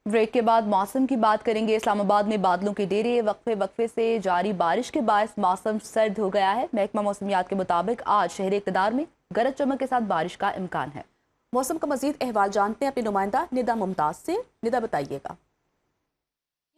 Break के बाद मौसम की बात करेंगे। इस्लामाबाद में बादलों के डेरे वक्फे वक्फे से जारी बारिश के बायस मौसम सर्द हो गया है। महकमा मौसमियात के मुताबिक आज शहर इक़्तिदार में गरज चमक के साथ बारिश का इम्कान है। मौसम का मजीद अहवाल जानते हैं अपनी नुमाइंदा निदा मुमताज से। निदा बताइएगा।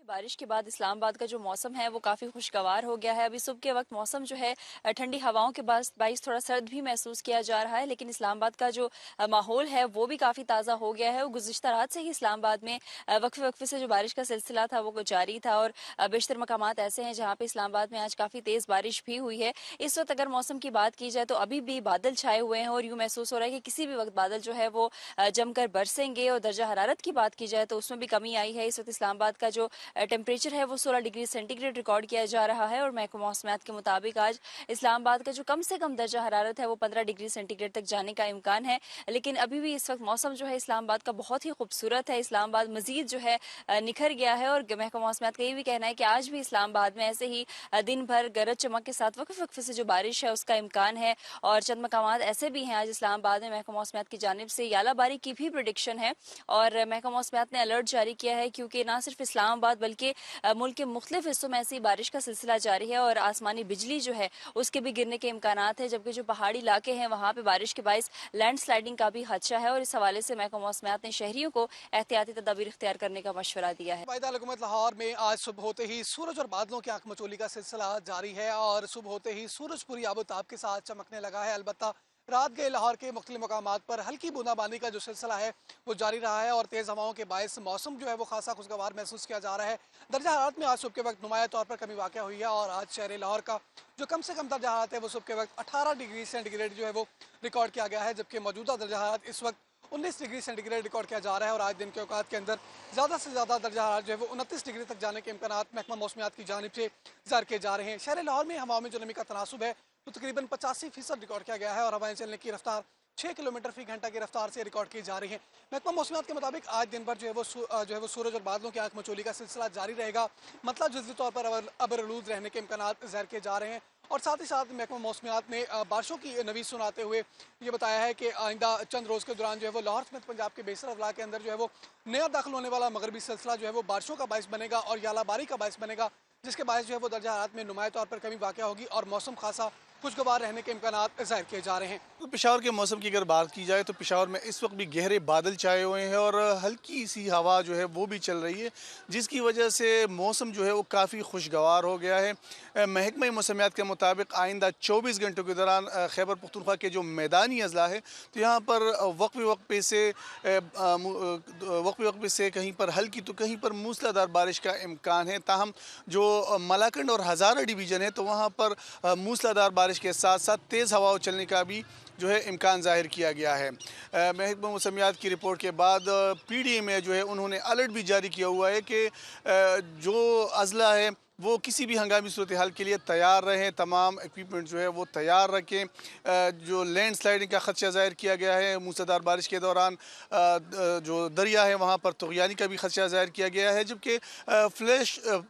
बारिश के बाद इस्लामाबाद का जो मौसम है वो काफ़ी खुशगवार हो गया है। अभी सुबह के वक्त मौसम जो है ठंडी हवाओं के बाइस थोड़ा सर्द भी महसूस किया जा रहा है, लेकिन इस्लामाबाद का जो माहौल है वो भी काफ़ी ताज़ा हो गया है। और गुज़िश्ता रात से ही इस्लामाबाद में वक्फे वक्फे से जो बारिश का सिलसिला था वो जारी था, और बेशतर मकामात ऐसे हैं जहाँ पे इस्लामाबाद में आज काफ़ी तेज़ बारिश भी हुई है। इस वक्त अगर मौसम की बात की जाए तो अभी भी बादल छाए हुए हैं और यूँ महसूस हो रहा है कि किसी भी वक्त बादल जो है वो जमकर बरसेंगे। और दर्जा हरारत की बात की जाए तो उसमें भी कमी आई है। इस वक्त इस्लामाबाद का जो टेम्परेचर है वो 16 डिग्री सेंटीग्रेड रिकॉर्ड किया जा रहा है, और महकमा मौसमियात के मुताबिक आज इस्लामाबाद का जो कम से कम दर्जा हरारत है वो 15 डिग्री सेंटीग्रेड तक जाने का इम्कान है। लेकिन अभी भी इस वक्त मौसम जो है इस्लामाबाद का बहुत ही खूबसूरत है। इस्लामाबाद मजीद जो है निखर गया है, और महकमा मौसमियात का ये भी कहना है कि आज भी इस्लामाबाद में ऐसे ही दिन भर गरज चमक के साथ वक्फे वक्फे से जो बारिश है उसका इम्कान है। और चंद मकामात ऐसे भी हैं आज इस्लामाबाद में महकमा मौसमियात की जानिब से यालाबारी की भी प्रोडिक्शन है, और महकमा मौसमियात ने अलर्ट जारी किया है, क्योंकि ना सिर्फ इस्लामाबाद बल्कि मुल्क के मुख्तलिफ हिस्सों में ऐसी बारिश का सिलसिला जारी है, और आसमानी बिजली जो है उसके भी गिरने के इम्कानात है। जबकि जो पहाड़ी इलाके हैं वहाँ पे बारिश के बायस लैंड स्लाइडिंग का भी खदशा है, और इस हवाले से महकमा मौसमियात ने शहरियों को एहतियाती तदाबीर इख्तियार करने का मशवरा दिया है। हुकूमत लाहौर में आज सुबह होते ही सूरज और बादलों की आंख मचोली का सिलसिला जारी है, और सुबह होते ही सूरज पूरी आबोताब के साथ चमकने लगा है। अलबत्ता रात गए लाहौर के मुख्तलिफ मकामात पर हल्की बूंदाबांदी का जो सिलसिला है वो जारी रहा है, और तेज़ हवाओं के बायस मौसम जो है वो खासा खुशगवार महसूस किया जा रहा है। दर्जा हरारत में आज सुबह के वक्त नुमाया तौर पर कमी वाक़ हुई है, और आज शहर लाहौर का जो कम से कम दर्जा हरारत है वो सुबह के वक्त 18 डिग्री सेंटीग्रेड जो है वो रिकॉर्ड किया गया है, जबकि मौजूदा दर्जा हरारत इस वक्त 19 डिग्री सेंटीग्रेड रिकॉर्ड किया जा रहा है। और आज दिन के औकात के अंदर ज़्यादा से ज़्यादा दर्जा हरारत जो है वो 29 डिग्री तक जाने के इम्कानात महकमा मौसमियात की जानिब से ज़ाहिर किए जा रहे हैं। शहर लाहौर में हवाओं में जो नमी का तनासुब है वो तकरीबन 85% रिकॉर्ड किया गया है, और हवाएं चलने की रफ्तार 6 किलोमीटर फी घंटा की रफ्तार से रिकॉर्ड की जा रही है। महकमा मौसमियात के मुताबिक आज दिन भर जो है वो सूरज और बादलों की आंख मचोली का सिलसिला जारी रहेगा। मतलब जुज़वी तौर पर अबरआलूद रहने के इम्कानात ज़ाहिर किए जा रहे हैं। और साथ ही साथ महकमा मौसमियात ने बारिशों की नवीद सुनाते हुए ये बताया है कि आइंदा चंद रोज़ के दौरान जो है वो लाहौर समेत पंजाब के बेशतर अजला के अंदर जो है वो नया दाखिल होने वाला मगरबी सिलसिला जो है वो बारिशों का बायस बनेगा और यालाबारी का बायस बनेगा, जिसके बायस जो है वो दर्जा हरारत में नुमाया तौर पर कमी वाक़ होगी और मौसम खासा खुशगवार रहने के इम्कानात ज़ाहिर किए जा रहे हैं। तो पेशावर के मौसम की अगर बात की जाए तो पेशावर में इस वक्त भी गहरे बादल छाए हुए हैं और हल्की सी हवा जो है वो भी चल रही है, जिसकी वजह से मौसम जो है वो काफ़ी खुशगवार हो गया है। महकमा मौसमियात के मुताबिक आइंदा 24 घंटों के दौरान खैबर पख्तूनख्वा के जो मैदानी अजला है तो यहाँ पर वक्फे वक्फे से कहीं पर हल्की तो कहीं पर मूसलाधार बारिश का इम्कान है। ताहम जो मलाकंड और हज़ारा डिवीज़न है तो वहाँ पर मूसलाधार बारिश के साथ साथ तेज़ हवाओं चलने का भी जो है इम्कान ज़ाहिर किया गया है। महकमा मौसमियात की रिपोर्ट के बाद PDA में जो है उन्होंने अलर्ट भी जारी किया हुआ है कि जो अजला है वो किसी भी हंगामी सूरत हाल के लिए तैयार रहें, तमाम इक्विपमेंट जो है वो तैयार रखें। जो लैंड स्लाइडिंग का खदशा ज़ाहिर किया गया है, मूसलाधार बारिश के दौरान जो दरिया है वहाँ पर तुग़यानी का भी खदशा ज़ाहिर किया गया है, जबकि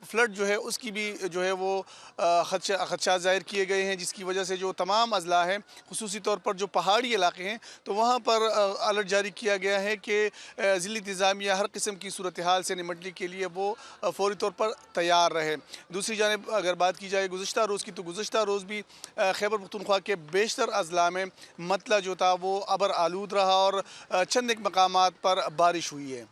फ्लड जो है उसकी भी जो है वो खदशा ज़ाहिर किए गए हैं, जिसकी वजह से जो तमाम अजला हैं खुसूसी तौर पर जो पहाड़ी इलाके हैं तो वहाँ पर अलर्ट जारी किया गया है कि ज़िली इंतज़ामिया हर किस्म की सूरत हाल से निमटने के लिए वो फ़ौरी तौर पर तैयार रहे। दूसरी जानिब अगर बात की जाए गुज़श्ता रोज़ की तो गुज़श्ता रोज़ भी खैबर पख्तूनख्वा के बेशतर अजला में मतला जो था वो अबर आलूद रहा और चंद एक मकामात पर बारिश हुई है।